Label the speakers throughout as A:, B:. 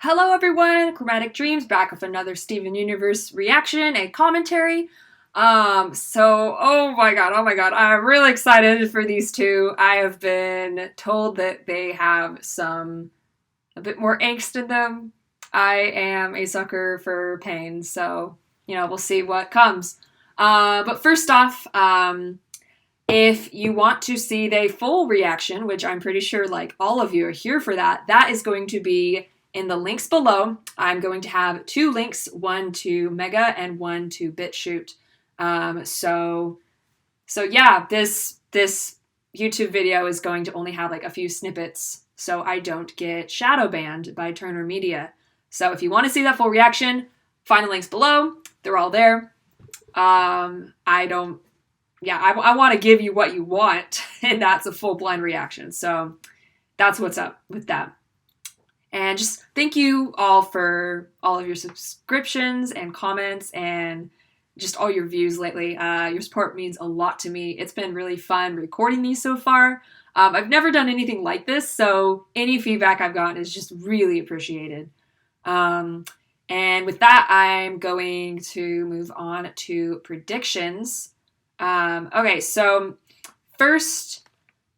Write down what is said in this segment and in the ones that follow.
A: Hello everyone, Chromatic Dreams back with another Steven Universe reaction and commentary. Oh my god, I'm really excited for these two. I have been told that they have a bit more angst in them. I am a sucker for pain, so, we'll see what comes. But first off, if you want to see the full reaction, which I'm pretty sure like all of you are here for that is going to be in the links below. I'm going to have two links, one to Mega and one to BitChute. So yeah, this YouTube video is going to only have like a few snippets, so I don't get shadow banned by Turner Media. So if you want to see that full reaction, find the links below. They're all there. I want to give you what you want, and that's a full blind reaction. So that's what's up with that. And just thank you all for all of your subscriptions and comments and just all your views lately. Your support means a lot to me. It's been really fun recording these so far. I've never done anything like this, so any feedback I've gotten is just really appreciated. And with that, I'm going to move on to predictions. Okay, so first,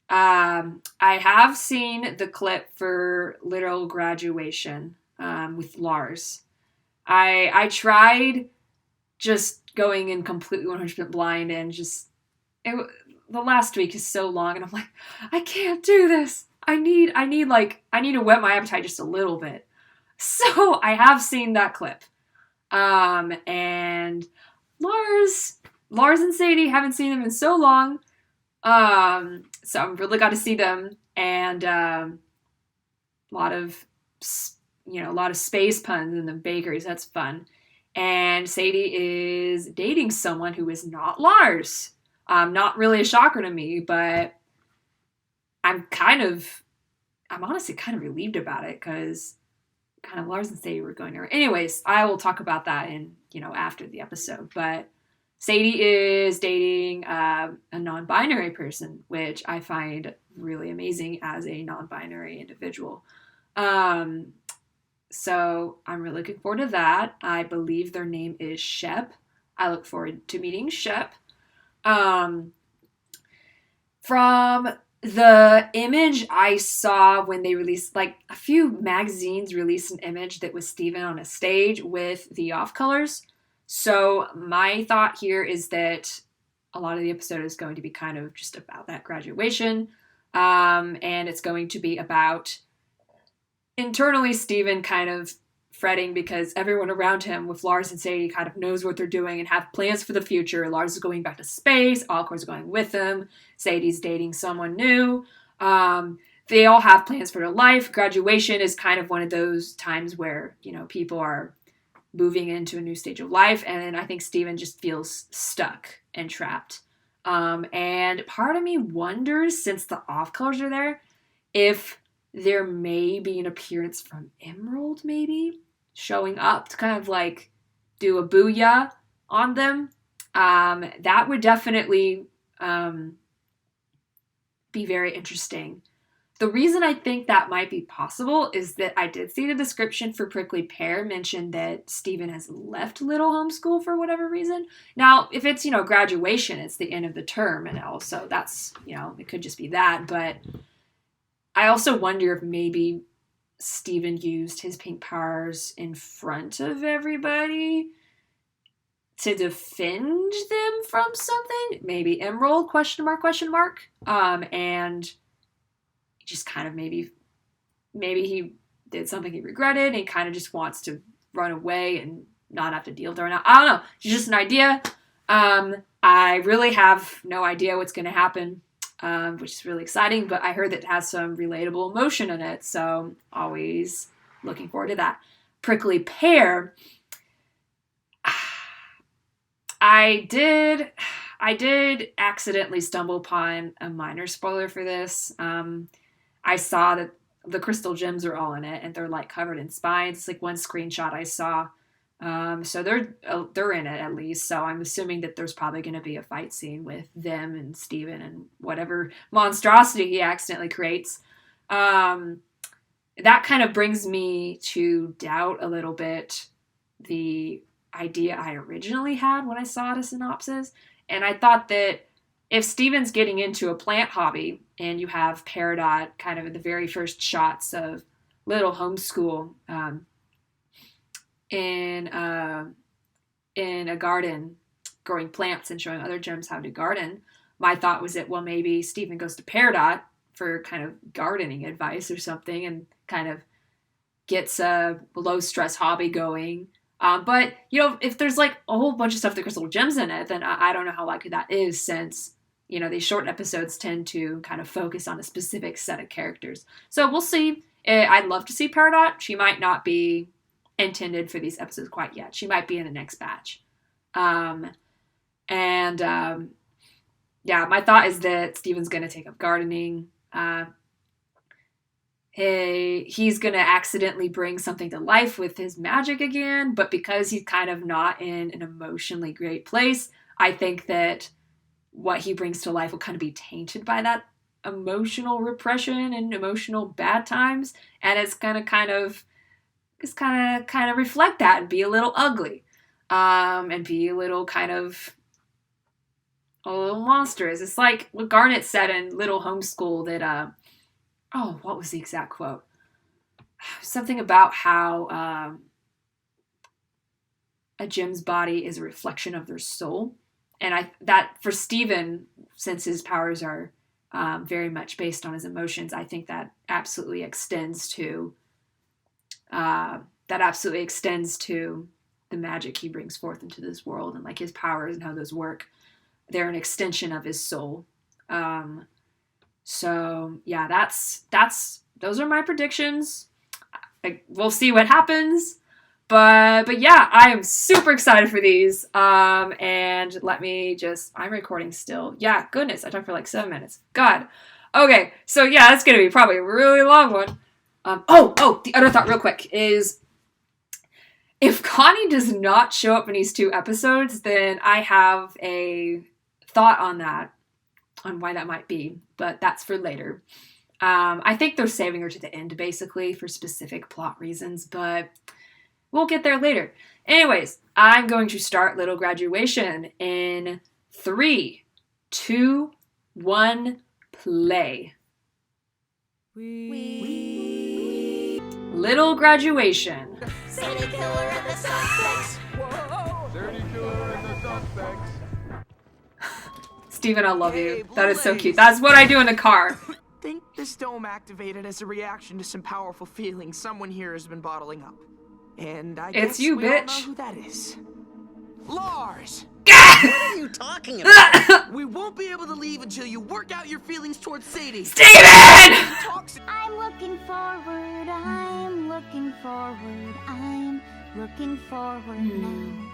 A: I have seen the clip for Literal Graduation with Lars. I tried just going in completely 100% blind and the last week is so long and I'm like, I can't do this. I need to whet my appetite just a little bit. So I have seen that clip. And Lars and Sadie, haven't seen them in so long. So I'm really got to see them, and a lot of space puns in the bakeries. That's fun. And Sadie is dating someone who is not Lars. Not really a shocker to me, but I'm honestly kind of relieved about it because kind of Lars and Sadie were going there. Anyways, I will talk about that after the episode, but Sadie is dating a non-binary person, which I find really amazing as a non-binary individual. So I'm really looking forward to that. I believe their name is Shep. I look forward to meeting Shep. From the image I saw when they released, like a few magazines released an image that was Steven on a stage with the off colors. So my thought here is that a lot of the episode is going to be kind of just about that graduation. And it's going to be about internally Steven kind of fretting because everyone around him with Lars and Sadie kind of knows what they're doing and have plans for the future. Lars is going back to space. Alcor's going with him. Sadie's dating someone new. They all have plans for their life. Graduation is kind of one of those times where, people are moving into a new stage of life, and I think Steven just feels stuck and trapped. And part of me wonders, since the off colors are there, if there may be an appearance from Emerald, maybe, showing up to kind of like do a booyah on them. That would definitely be very interesting. The reason I think that might be possible is that I did see the description for Prickly Pear mention that Steven has left Little Homeschool for whatever reason. Now, if it's, graduation, it's the end of the term and also that's, it could just be that. But I also wonder if maybe Steven used his pink powers in front of everybody to defend them from something. Maybe Emerald, question mark. And just kind of maybe he did something he regretted and he kind of just wants to run away and not have to deal with it or not. I don't know. It's just an idea. I really have no idea what's going to happen, which is really exciting, but I heard that it has some relatable emotion in it, so always looking forward to that. Prickly Pear. I did accidentally stumble upon a minor spoiler for this. I saw that the crystal gems are all in it, and they're like covered in spines. It's like one screenshot I saw. So they're in it at least. So I'm assuming that there's probably going to be a fight scene with them and Steven and whatever monstrosity he accidentally creates. that kind of brings me to doubt a little bit the idea I originally had when I saw the synopsis. And I thought that if Steven's getting into a plant hobby and you have Peridot kind of in the very first shots of little homeschool in in a garden growing plants and showing other gems how to garden, my thought was that, well, maybe Steven goes to Peridot for kind of gardening advice or something and kind of gets a low stress hobby going. But, if there's like a whole bunch of stuff that crystal gems in it, then I don't know how likely that is since, these short episodes tend to kind of focus on a specific set of characters. So we'll see. I'd love to see Peridot. She might not be intended for these episodes quite yet. She might be in the next batch. And yeah, my thought is that Steven's going to take up gardening. He's going to accidentally bring something to life with his magic again, but because he's kind of not in an emotionally great place, I think that what he brings to life will kind of be tainted by that emotional repression and emotional bad times, and it's going to kind of reflect that and be a little ugly, and be a little a little monstrous. It's like what Garnet said in Little Homeschool that, what was the exact quote? Something about how a gem's body is a reflection of their soul. And that for Steven, since his powers are very much based on his emotions, I think that absolutely extends to the magic he brings forth into this world, and like his powers and how those work. They're an extension of his soul. So yeah, those are my predictions. We'll see what happens. But yeah, I am super excited for these. And I'm recording still. Yeah, goodness, I talked for like 7 minutes. God. Okay, so yeah, that's gonna be probably a really long one. The other thought real quick is, if Connie does not show up in these 2 episodes, then I have a thought on why that might be, but that's for later. I think they're saving her to the end, basically, for specific plot reasons, but we'll get there later. Anyways, I'm going to start Little Graduation in 3, 2, 1, play. Little Graduation.
B: Sadie killer and the suspects.
C: Whoa! Dirty killer and the suspects.
A: Steven, I love you. That is so cute. That's what I do in the car.
D: Think this dome activated as a reaction to some powerful feelings someone here has been bottling up. And I guess
A: you,
D: we
A: bitch.
D: all know who that is. Lars!
B: What are you talking about?
D: We won't be able to leave until you work out your feelings towards Sadie.
A: Steven!
E: I'm looking forward, I'm looking forward, I'm looking forward now.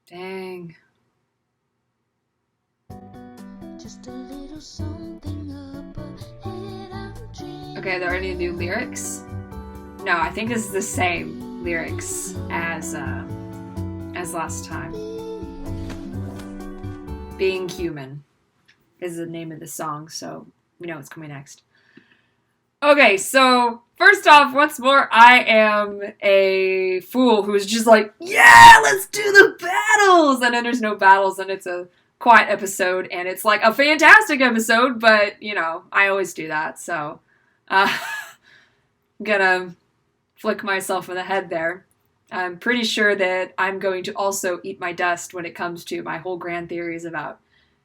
A: Dang.
E: Just a little something up ahead, I'm dreaming.
A: Okay, are there any new lyrics? No, I think this is the same lyrics as last time. Being Human is the name of the song, so we know what's coming next. Okay, so first off, once more, I am a fool who's just like, yeah, let's do the battles! And then there's no battles, and it's a quiet episode, and it's like a fantastic episode, but, I always do that, so I'm gonna flick myself in the head there. I'm pretty sure that I'm going to also eat my dust when it comes to my whole grand theories about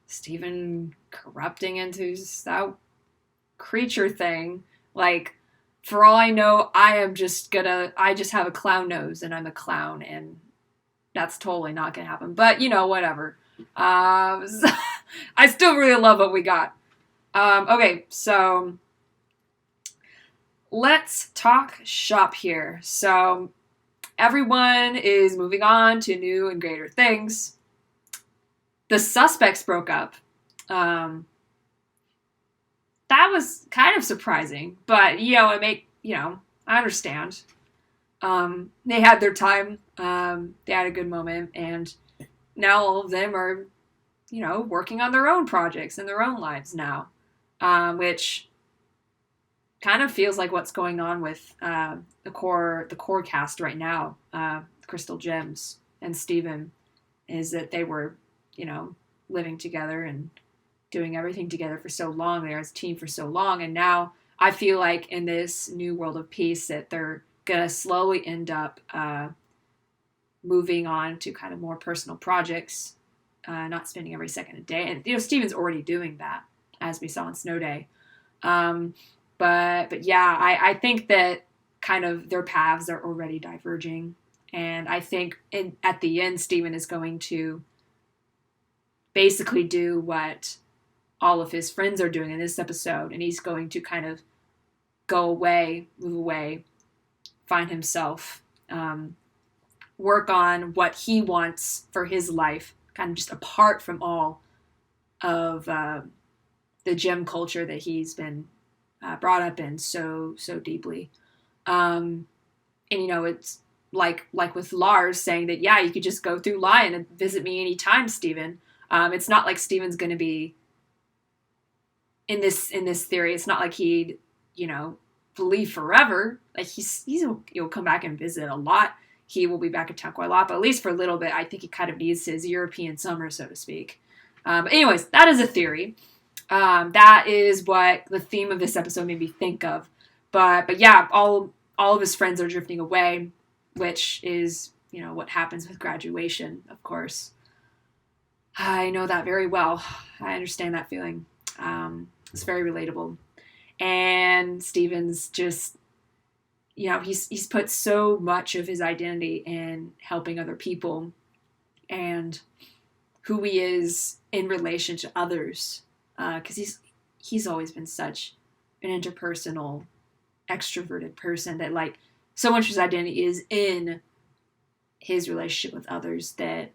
A: Steven corrupting into that creature thing. Like, for all I know, I just have a clown nose and I'm a clown, and that's totally not gonna happen. But, whatever. I still really love what we got. Okay, so let's talk shop here. So everyone is moving on to new and greater things. The suspects broke up. That was kind of surprising, but I understand. They had their time. They had a good moment, and now all of them are, working on their own projects in their own lives now, which kind of feels like what's going on with the core cast right now. Crystal Gems and Steven, is that they were, living together and doing everything together for so long. They're as a team for so long, and now I feel like in this new world of peace that they're gonna slowly end up moving on to kind of more personal projects, not spending every second a day. And Steven's already doing that, as we saw in Snow Day. But yeah, I think that kind of their paths are already diverging, and I think at the end, Steven is going to basically do what all of his friends are doing in this episode, and he's going to kind of go away, move away, find himself, work on what he wants for his life, kind of just apart from all of the gem culture that he's been brought up in so deeply. And it's like with Lars saying that, yeah, you could just go through Lion and visit me anytime, Steven. It's not like Steven's going to be in this theory. It's not like he'd leave forever. Like he'll come back and visit a lot. He will be back in town quite a lot, but at least for a little bit, I think he kind of needs his European summer, so to speak. But anyways, that is a theory. That is what the theme of this episode made me think of. But yeah, all of his friends are drifting away, which is, what happens with graduation, of course. I know that very well. I understand that feeling. It's very relatable. And Steven's just, he's put so much of his identity in helping other people and who he is in relation to others. Because he's always been such an interpersonal, extroverted person that, like, so much of his identity is in his relationship with others that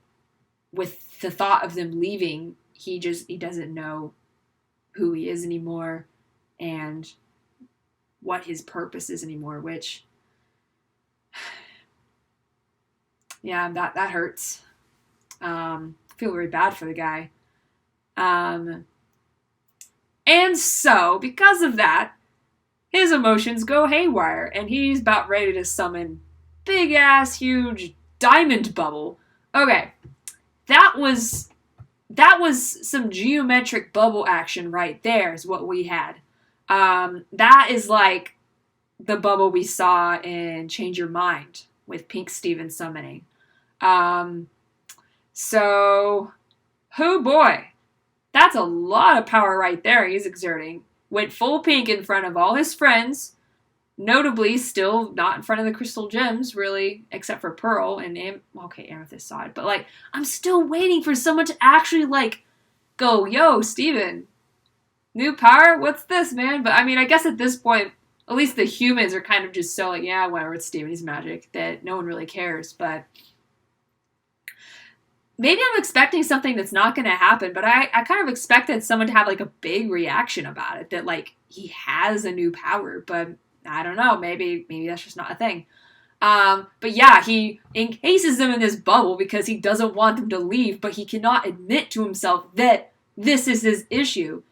A: with the thought of them leaving, he doesn't know who he is anymore and what his purpose is anymore, which, yeah, that hurts. Feel very bad for the guy. And so, because of that, his emotions go haywire, and he's about ready to summon big-ass, huge diamond bubble. Okay, that was some geometric bubble action right there is what we had. That is like the bubble we saw in Change Your Mind with Pink Steven summoning. So, oh boy, that's a lot of power right there he's exerting. Went full pink in front of all his friends, notably still not in front of the crystal gems, really, except for Pearl and Amethyst saw it. But, like, I'm still waiting for someone to actually, like, go, yo, Steven, new power? What's this, man? But, I mean, I guess at this point, at least the humans are kind of just so, like, yeah, whatever, it's Steven, he's magic, that no one really cares. But maybe I'm expecting something that's not going to happen, but I kind of expected someone to have, like, a big reaction about it, that, like, he has a new power, but I don't know, maybe that's just not a thing. But yeah, he encases them in this bubble because he doesn't want them to leave, but he cannot admit to himself that this is his issue,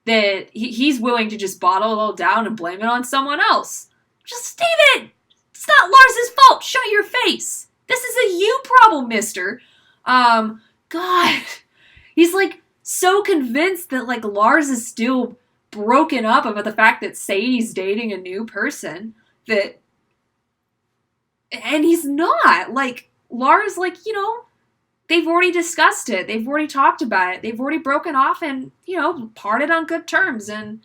A: that he's willing to just bottle it all down and blame it on someone else. Just, Steven! It's not Lars's fault! Shut your face! This is a you problem, mister! God, he's, like, so convinced that, like, Lars is still broken up about the fact that Sadie's dating a new person, and he's not. Like, Lars, like, they've already discussed it, they've already talked about it, they've already broken off and, parted on good terms, and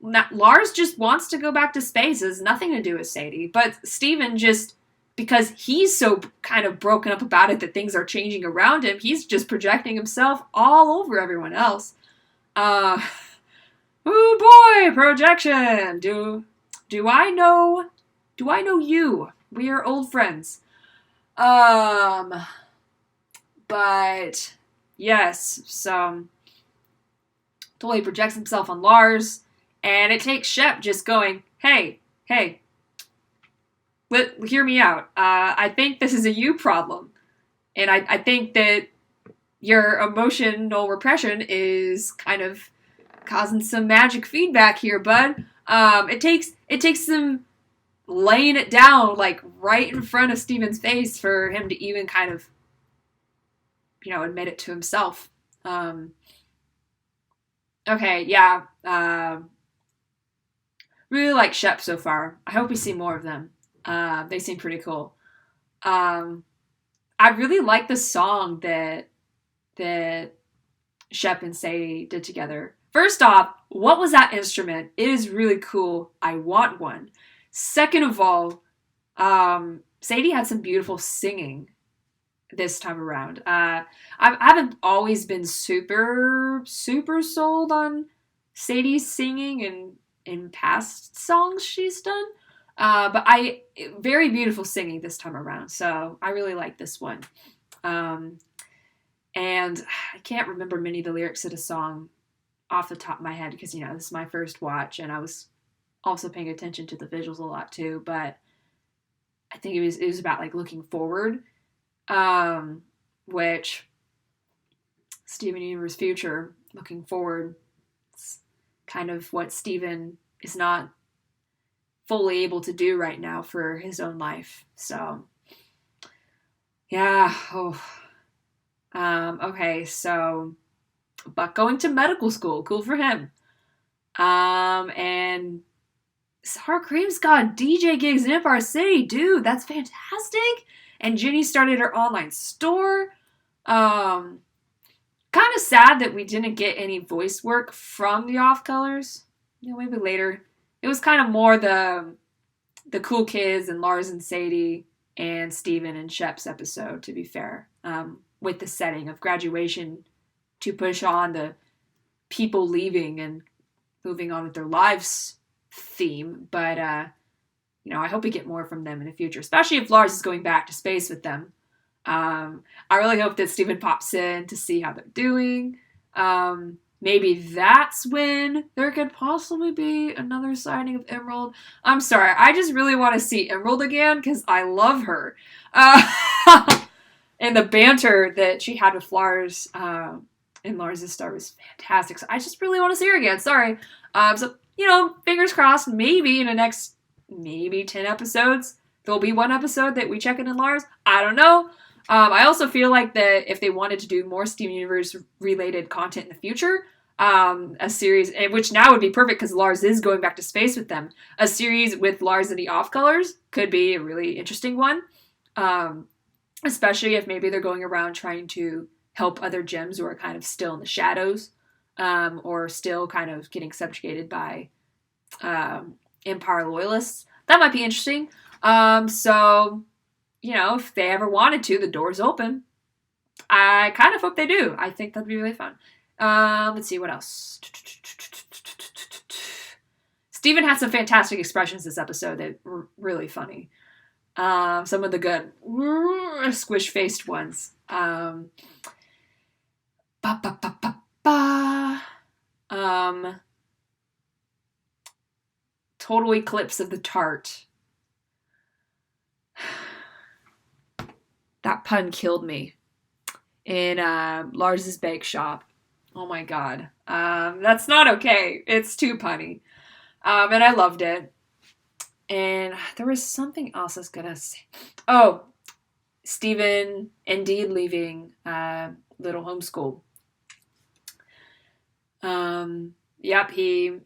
A: Lars just wants to go back to space. It has nothing to do with Sadie, but Steven just, because he's so kind of broken up about it that things are changing around him, he's just projecting himself all over everyone else. Oh boy, projection. Do I know you? We are old friends. But yes, so totally projects himself on Lars, and it takes Shep just going, hey, hear me out. I think this is a you problem. And I think that your emotional repression is kind of causing some magic feedback here, bud. It takes some laying it down like right in front of Steven's face for him to even kind of, admit it to himself. Okay, yeah. Really like Shep so far. I hope we see more of them. They seem pretty cool. I really like the song that Shep and Sadie did together. First off, what was that instrument? It is really cool. I want one. Second of all, Sadie had some beautiful singing this time around. I haven't always been super sold on Sadie's singing in past songs she's done. But very beautiful singing this time around. So I really like this one. And I can't remember many of the lyrics of the song off the top of my head because, this is my first watch and I was also paying attention to the visuals a lot too. But I think it was about like looking forward, which Steven Universe future, looking forward, it's kind of what Steven is not fully able to do right now for his own life. So, yeah. Okay, so Buck going to medical school, cool for him. And Sour Cream's got DJ gigs in Empire City, dude, that's fantastic. And Ginny started her online store. Kind of sad that we didn't get any voice work from the Off Colors. Maybe later. It was kind of more the cool kids and Lars and Sadie and Steven and Shep's episode, to be fair, with the setting of graduation to push on the people leaving and moving on with their lives theme. But, I hope we get more from them in the future, especially if Lars is going back to space with them. I really hope that Steven pops in to see how they're doing. Maybe that's when there could possibly be another sighting of Emerald. I'm sorry, I just really want to see Emerald again because I love her. And the banter that she had with Lars in Lars' Star was fantastic. So I just really want to see her again. Sorry. So, fingers crossed, maybe in the next 10 episodes, there'll be one episode that we check in Lars. I don't know. I also feel like that if they wanted to do more Steven Universe related content in the future, a series, which now would be perfect because Lars is going back to space with them, a series with Lars and the Off Colors could be a really interesting one. Especially if maybe they're going around trying to help other gems who are kind of still in the shadows, or still kind of getting subjugated by Empire loyalists. That might be interesting. So, if they ever wanted to, the door's open. I kind of hope they do. I think that'd be really fun. Let's see, what else? Steven had some fantastic expressions this episode that were really funny. Some of the good squish-faced ones. Total eclipse of the tart. That pun killed me. In Lars's bake shop. Oh my god. That's not okay. It's too punny. And I loved it. And there was something else I was gonna say. Oh, Steven indeed leaving Little Homeschool. Yep, he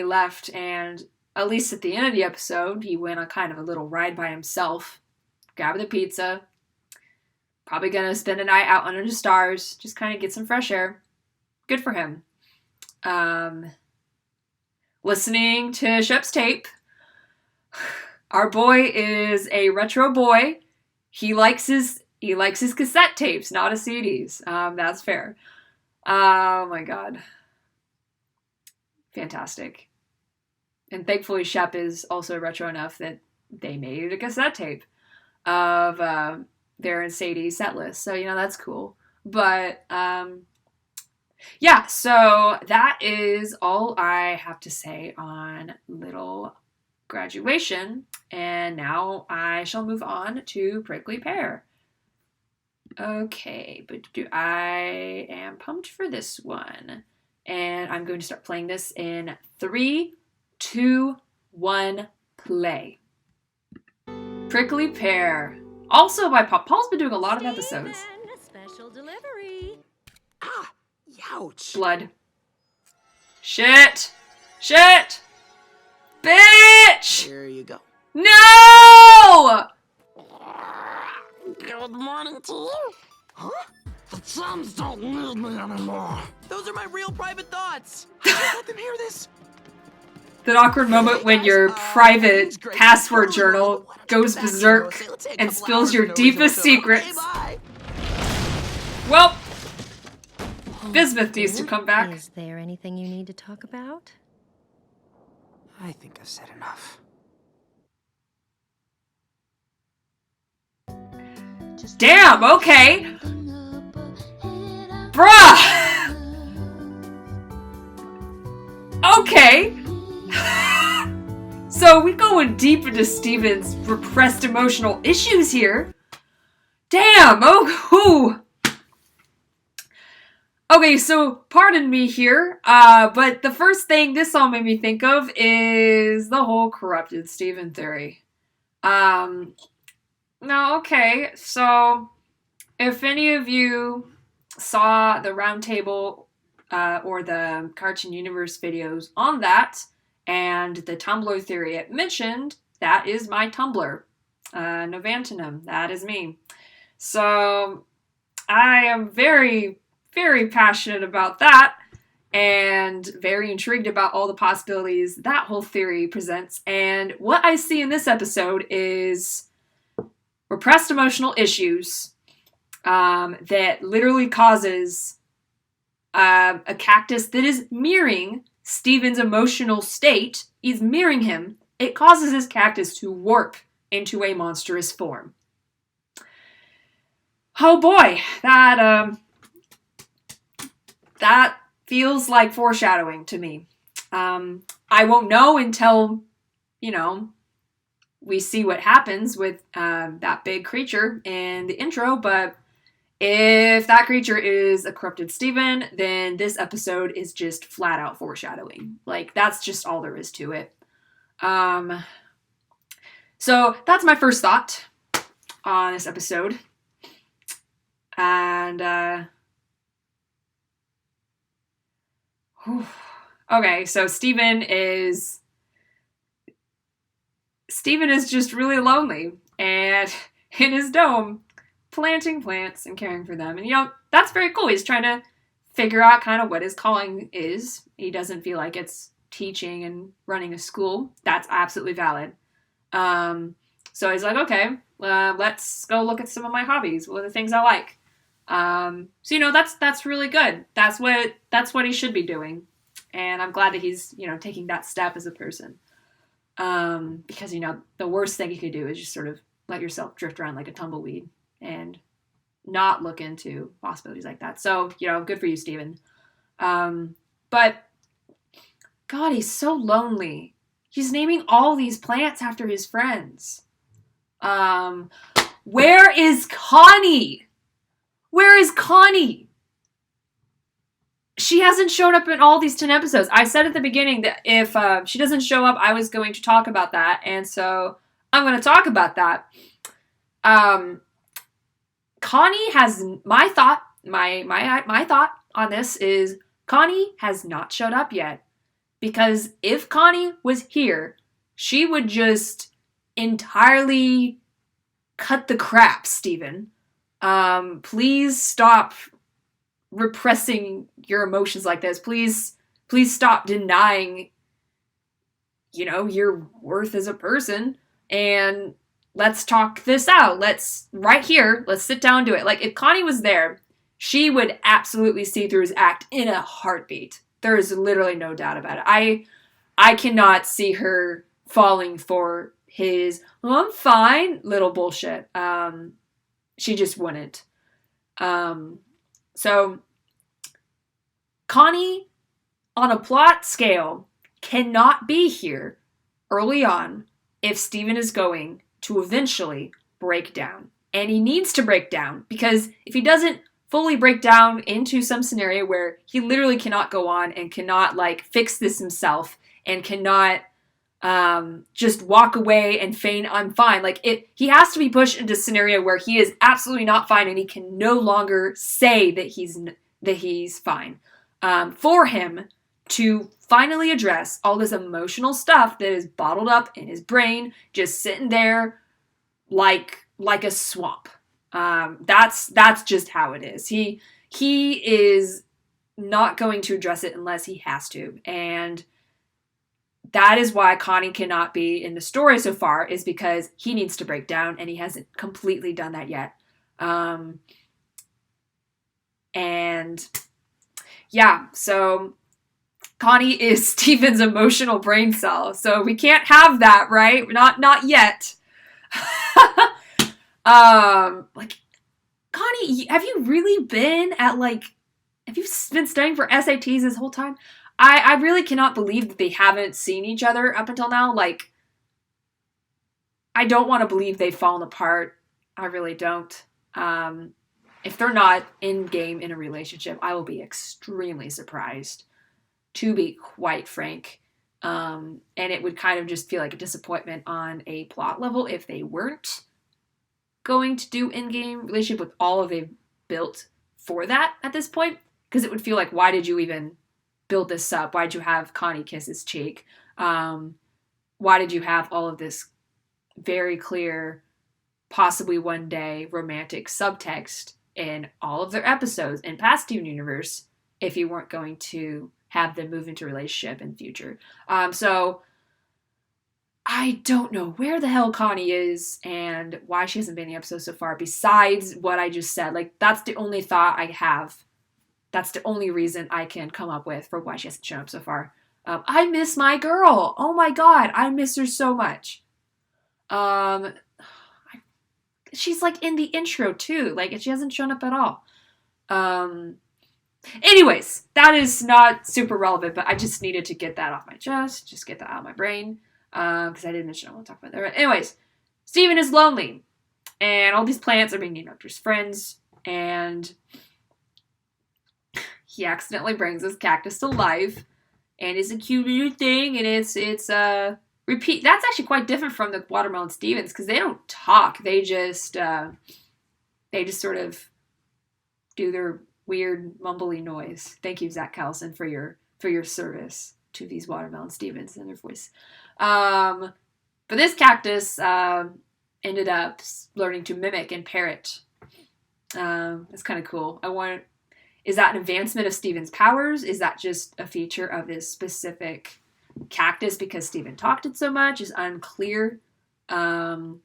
A: left, and at least at the end of the episode, he went on kind of a little ride by himself, grabbed the pizza, probably gonna spend a night out under the stars, just kind of get some fresh air. Good for him. Listening to Shep's tape. Our boy is a retro boy. He likes his cassette tapes, not his CDs. That's fair. Oh my god. Fantastic. And thankfully Shep is also retro enough that they made a cassette tape of their and Sadie's set list. So, that's cool. But, yeah, so that is all I have to say on Little graduation. And now I shall move on to Prickly Pear. Okay, but I am pumped for this one. And I'm going to start playing this in 3, 2, 1, play. Prickly Pear. Also by Pop. Paul's been doing a lot of episodes.
F: Special delivery.
D: Ah, ouch.
A: Blood. Shit! Shit! Bitch!
D: Here you go.
A: No!
B: Good morning to you. Huh? The chums don't need me anymore.
D: Those are my real private thoughts. I can't let them hear this.
A: That awkward moment when your private password journal goes berserk and spills your deepest secrets.
D: Bye.
A: Well, Bismuth needs to come back.
F: Is there anything you need to talk about?
D: I think I've said enough.
A: Damn, okay. Bruh! Okay. So we going deep into Steven's repressed emotional issues here. Damn, oh, whew. Okay, so pardon me here, but the first thing this all made me think of is the whole corrupted Steven theory. No, okay, so if any of you saw the Roundtable or the Cartoon Universe videos on that, and the Tumblr theory it mentioned, that is my Tumblr. Novantinum, that is me. So I am very, very passionate about that, and very intrigued about all the possibilities that whole theory presents. And what I see in this episode is repressed emotional issues that literally causes a cactus that is mirroring Steven's emotional state. Is mirroring him. It causes his cactus to warp into a monstrous form. Oh boy, that feels like foreshadowing to me. I won't know until, we see what happens with that big creature in the intro, but if that creature is a corrupted Steven, then this episode is just flat out foreshadowing. Like, that's just all there is to it. So that's my first thought on this episode. And, okay, so Steven is just really lonely and in his dome planting plants and caring for them. And, that's very cool. He's trying to figure out kind of what his calling is. He doesn't feel like it's teaching and running a school. That's absolutely valid. So he's like, okay, let's go look at some of my hobbies. What are the things I like? So, that's really good. That's what he should be doing. And I'm glad that he's, taking that step as a person. Because, the worst thing you could do is just sort of let yourself drift around like a tumbleweed and not look into possibilities like that. So, good for you, Steven. But, God, he's so lonely. He's naming all these plants after his friends. Where is Connie? Where is Connie? She hasn't showed up in all these 10 episodes. I said at the beginning that if she doesn't show up, I was going to talk about that. And so I'm going to talk about that. Connie has, my thought on this is Connie has not showed up yet. Because if Connie was here, she would just entirely cut the crap, Steven. Please stop repressing your emotions like this. Please stop denying, your worth as a person. And let's talk this out. Let's sit down and do it. Like, if Connie was there, she would absolutely see through his act in a heartbeat. There is literally no doubt about it. I cannot see her falling for his, I'm fine, little bullshit. She just wouldn't. So, Connie, on a plot scale, cannot be here early on if Steven is going to eventually break down. And he needs to break down, because if he doesn't fully break down into some scenario where he literally cannot go on and cannot like fix this himself and cannot just walk away and feign I'm fine. Like he has to be pushed into a scenario where he is absolutely not fine and he can no longer say that he's fine. For him to finally address all this emotional stuff that is bottled up in his brain, just sitting there like a swamp. That's just how it is. He is not going to address it unless he has to, and that is why Connie cannot be in the story so far, is because he needs to break down, and he hasn't completely done that yet. And yeah, so Connie is Steven's emotional brain cell, so we can't have that, right? Not yet. Like, Connie, have you really been have you been studying for SATs this whole time? I really cannot believe that they haven't seen each other up until now. Like, I don't want to believe they've fallen apart. I really don't. If they're not in-game in a relationship, I will be extremely surprised, to be quite frank. And it would kind of just feel like a disappointment on a plot level if they weren't going to do in-game relationship with all of they've built for that at this point. Because it would feel like, why did you even build this up? Why did you have Connie kiss his cheek? Why did you have all of this very clear, possibly one day romantic subtext in all of their episodes in past Steven Universe if you weren't going to have them move into a relationship in the future? So I don't know where the hell Connie is and why she hasn't been in the episode so far, besides what I just said. Like, that's the only thought I have. That's the only reason I can come up with for why she hasn't shown up so far. I miss my girl. Oh my god, I miss her so much. She's like in the intro too. Like, she hasn't shown up at all. Anyways, that is not super relevant, but I just needed to get that off my chest. Just get that out of my brain. Because I didn't mention I want to talk about that. Anyways, Steven is lonely. And all these plants are being named after his friends. And he accidentally brings this cactus to life, and it's a cute little thing, and it's repeat. That's actually quite different from the Watermelon Stevens, because they don't talk. They just sort of do their weird mumbly noise. Thank you, Zach Callison, for your service to these Watermelon Stevens and their voice. But this cactus ended up learning to mimic and parrot. It's kind of cool. Is that an advancement of Steven's powers? Is that just a feature of this specific cactus because Steven talked it so much? Is unclear. But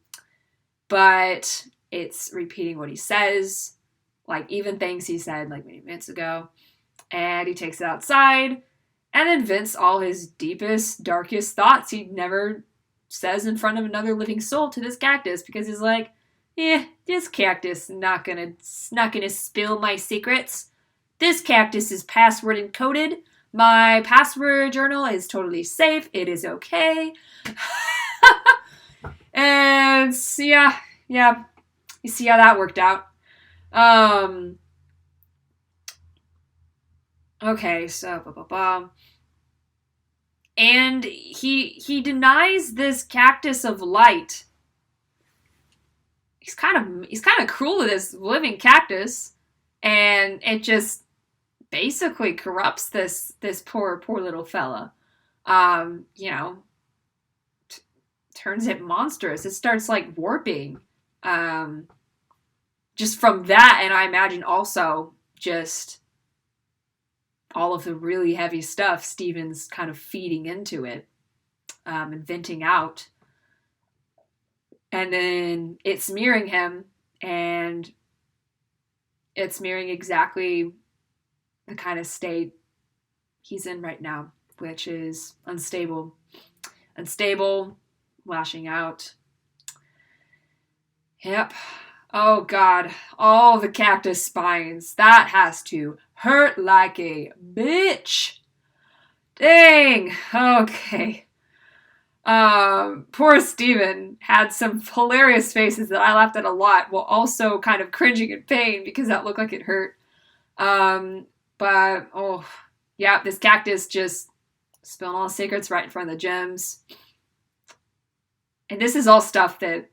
A: it's repeating what he says, like even things he said like many minutes ago. And he takes it outside and then vents all his deepest, darkest thoughts he never says in front of another living soul to this cactus, because he's like, yeah, this cactus is not gonna spill my secrets. This cactus is password encoded. My password journal is totally safe. It is okay. And yeah. You see how that worked out. Okay, so blah blah blah. And he denies this cactus of light. He's kind of cruel to this living cactus, and it just basically corrupts this poor little fella. Turns it monstrous. It starts like warping. Just from that, and I imagine also just all of the really heavy stuff Steven's kind of feeding into it, and venting out. And then it's mirroring him, and it's mirroring exactly the kind of state he's in right now, which is unstable, lashing out. Yep. Oh God, all the cactus spines. That has to hurt like a bitch. Dang. Okay. Poor Steven had some hilarious faces that I laughed at a lot while also kind of cringing in pain because that looked like it hurt. But, oh, yeah, this cactus just spilling all the secrets right in front of the gems. And this is all stuff that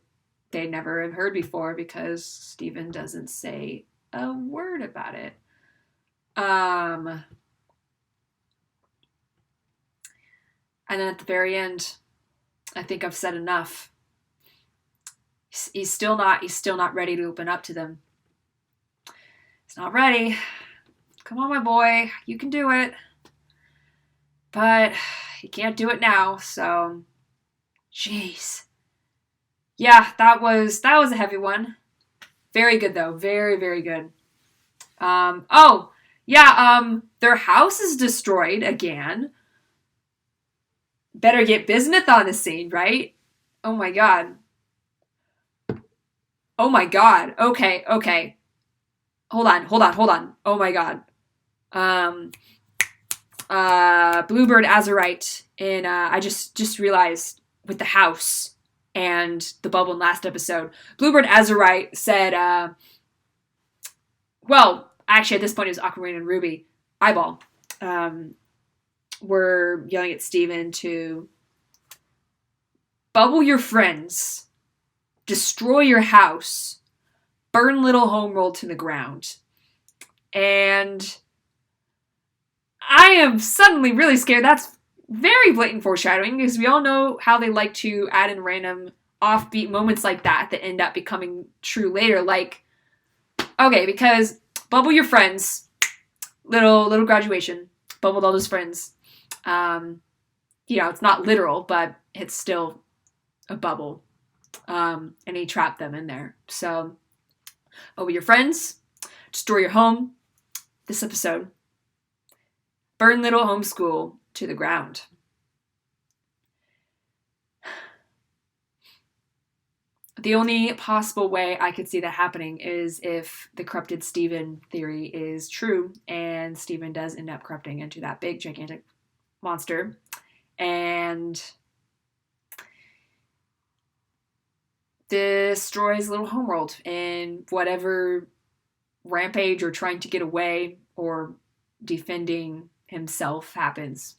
A: they never have heard before because Steven doesn't say a word about it. And then at the very end, I think I've said enough. He's still not ready to open up to them. He's not ready. Come on, my boy. You can do it. But he can't do it now, so jeez. Yeah, that was a heavy one. Very good though. Very, very good. Their house is destroyed again. Better get Bismuth on the scene, right? Oh my god. Oh my god. Okay. Hold on. Oh my god. Bluebird Azurite in I just realized with the house and the bubble in last episode. Bluebird Azurite said actually at this point it was Aquamarine and Ruby. Eyeball. Were yelling at Steven to bubble your friends, destroy your house, burn little homeworld to the ground. And I am suddenly really scared. That's very blatant foreshadowing because we all know how they like to add in random offbeat moments like that end up becoming true later. Like, okay, because bubble your friends, little graduation, bubbled all his friends. It's not literal, but it's still a bubble. And he trapped them in there. So, bubble your friends, destroy your home. This episode, burn little homeschool to the ground. The only possible way I could see that happening is if the corrupted Steven theory is true and Steven does end up corrupting into that big, gigantic monster and destroys little homeworld in whatever rampage or trying to get away or defending himself happens.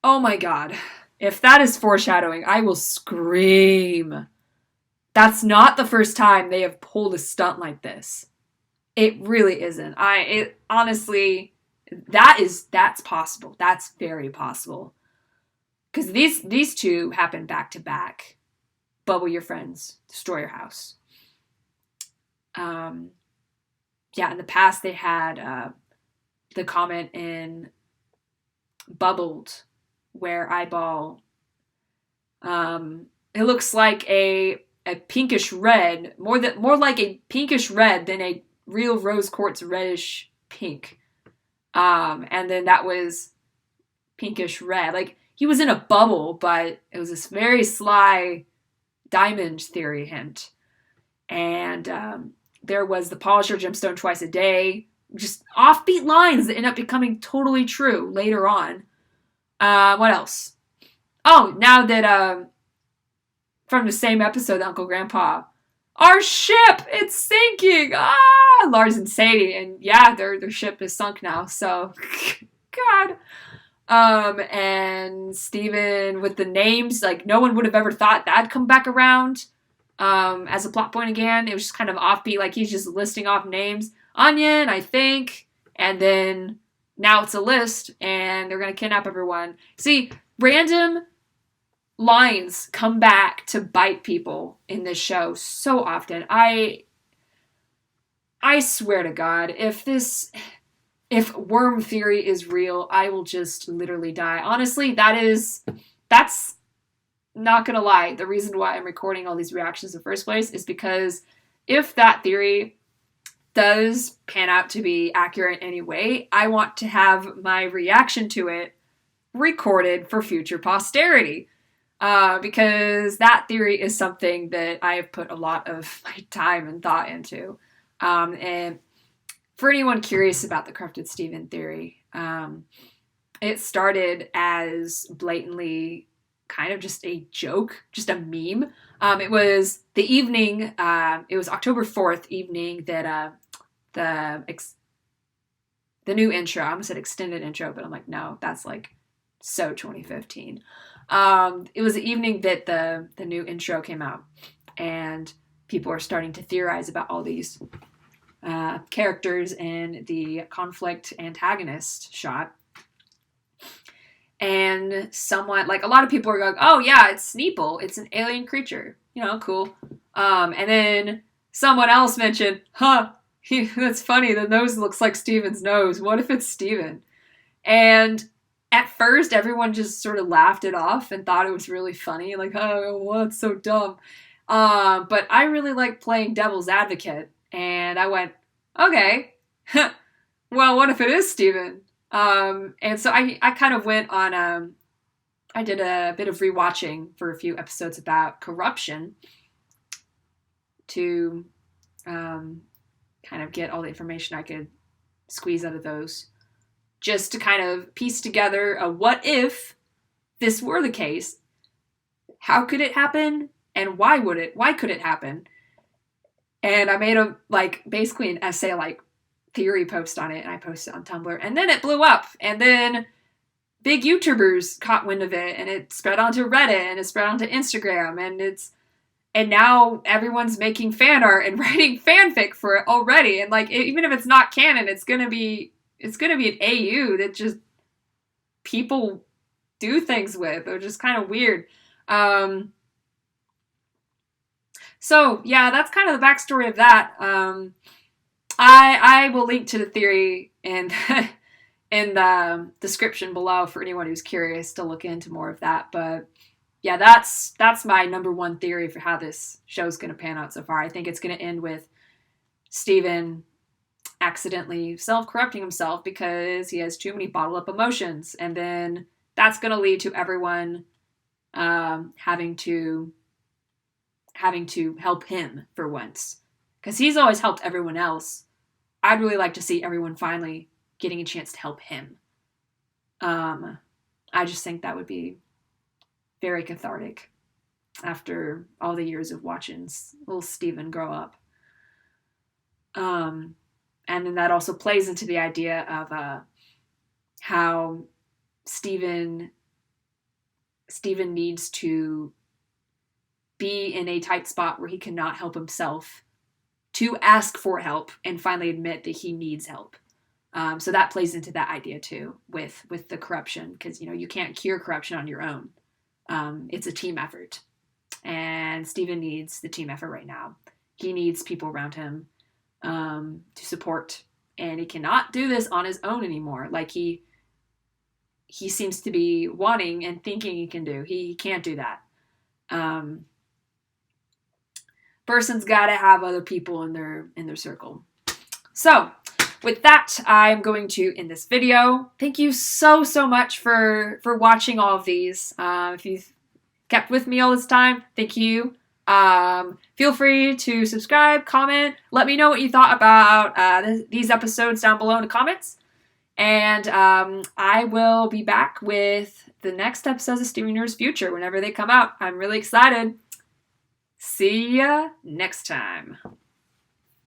A: Oh my god. If that is foreshadowing, I will scream. That's not the first time they have pulled a stunt like this. It really isn't. Honestly, that's possible. That's very possible. Because these two happen back to back. Bubble your friends, destroy your house. In the past they had the comment in Bubbled where Eyeball, it looks like a pinkish red, more like a pinkish red than a real rose quartz reddish pink. And then that was pinkish red. Like he was in a bubble, but it was this very sly diamond theory hint. And there was the polisher gemstone twice a day, just offbeat lines that end up becoming totally true later on. What else? Oh, now that from the same episode, Uncle Grandpa, our ship, it's sinking. Lars and Sadie, and yeah, their ship is sunk now. So, God. And Steven with the names, like no one would have ever thought that'd come back around. As a plot point again, it was just kind of offbeat, like he's just listing off names. Onion, I think, and then now it's a list, and they're gonna kidnap everyone. See, random lines come back to bite people in this show so often. I swear to God, if worm theory is real, I will just literally die. Honestly, that's not gonna lie. The reason why I'm recording all these reactions in the first place is because if that theory does pan out to be accurate in any way, I want to have my reaction to it recorded for future posterity. Because that theory is something that I have put a lot of my time and thought into. And for anyone curious about the corrupted Steven theory, it started as blatantly kind of just a joke, just a meme. It was the evening, it was October 4th evening that the new intro, I almost said extended intro, but I'm like, no, that's like so 2015. It was the evening that the new intro came out, and people are starting to theorize about all these characters in the conflict antagonist shot. And someone, like a lot of people are going, oh yeah, it's Sneeple. It's an alien creature. You know, cool. And then someone else mentioned, that's funny. The nose looks like Steven's nose. What if it's Steven? And at first, everyone just sort of laughed it off and thought it was really funny. Like, oh, well, that's so dumb. But I really like playing devil's advocate. And I went, okay, well, what if it is Steven? And so I kind of went on, I did a bit of rewatching for a few episodes about corruption to kind of get all the information I could squeeze out of those, just to kind of piece together a what if this were the case? How could it happen? And why could it happen? And I made basically an essay, theory post on it, and I posted it on Tumblr, and then it blew up, and then big YouTubers caught wind of it, and it spread onto Reddit, and it spread onto Instagram, and now everyone's making fan art and writing fanfic for it already, and even if it's not canon, it's gonna be an AU that just people do things with, which is kind of weird. So yeah, that's kind of the backstory of that. I will link to the theory in the description below for anyone who's curious to look into more of that. But yeah, that's my number one theory for how this show's going to pan out so far. I think it's going to end with Steven accidentally self-corrupting himself because he has too many bottled up emotions. And then that's going to lead to everyone having to help him for once. Because he's always helped everyone else. I'd really like to see everyone finally getting a chance to help him. I just think that would be very cathartic after all the years of watching little Steven grow up. And then that also plays into the idea of how Steven needs to be in a tight spot where he cannot help himself to ask for help and finally admit that he needs help. So that plays into that idea too with the corruption, because you can't cure corruption on your own. It's a team effort, and Steven needs the team effort right now. He needs people around him to support, and he cannot do this on his own anymore. Like he seems to be wanting and thinking he can do. He can't do that. Person's got to have other people in their circle. So with that, I'm going to end this video. Thank you so much for watching all of these. If you've kept with me all this time, thank you. Feel free to subscribe, comment, let me know what you thought about these episodes down below in the comments. And I will be back with the next episodes of Steven Universe Future whenever they come out. I'm really excited. See ya next time.